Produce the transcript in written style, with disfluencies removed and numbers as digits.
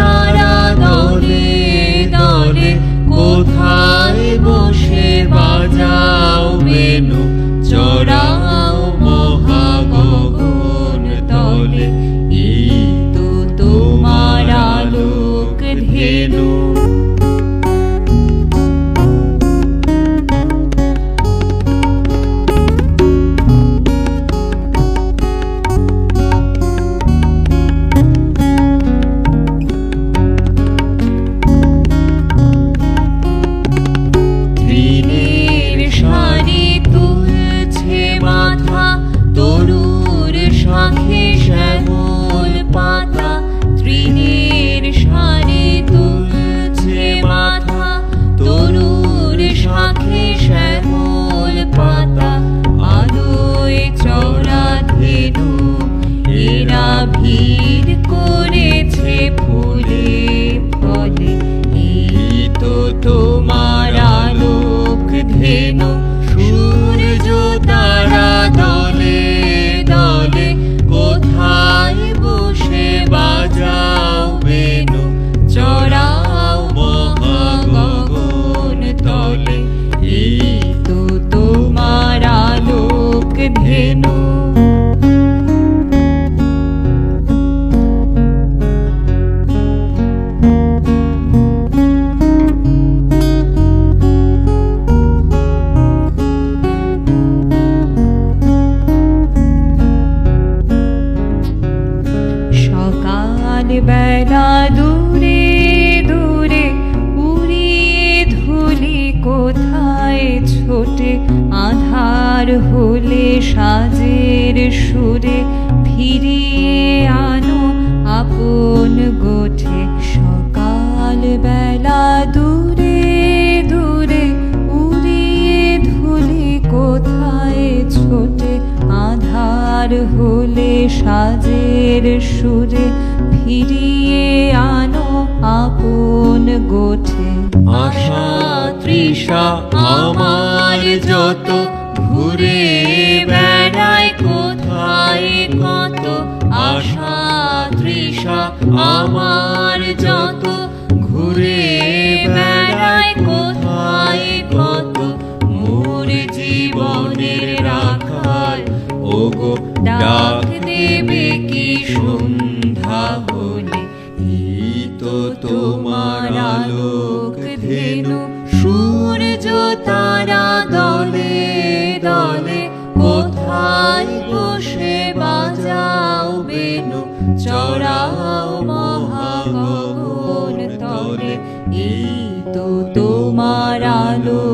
তারা দলে দলে কোথায় বসে বাজাও বেনু চড়াও মহাগগন তলে এই তো তোমার আলোক ধেনু ভিড় করেছে ফুলে ফলে এই তো তোমার আলোক ধেনু সূর্য তারা দলে দলে কোথায় বসে বাজাও বেনু চড়াও মহাগগন তলে এই তো তোমার আলোক ধেনু বেলা দূরে দূরে উড়িয়ে ধুলি কোথায় ছোটে আধার হলে সাজের সুরে ফিরিয়ে আনো আপন গোঠে সকাল বেলা দূরে দূরে উড়িয়ে ধুলি কোথায় ছোটে আধার হলে সাজের সুরে ফিরিয়ে আনো আপন গোঠে আশা তৃষা আমার যত ঘুরে বেড়ায় কোথায় কত আশা তৃষা আমার যত ঘুরে বেড়ায় কোথায় কত মোর জীবনের রাখাল ওগো ডাক দেবে কি সন্ধ্যা হলে এই তো তোমার আলোক ধেনু সূর্য তারা দলে দলে কোথায় বসে বাজাও বেনু চড়াও মহাগগন তলে এই তো তোমার আলোক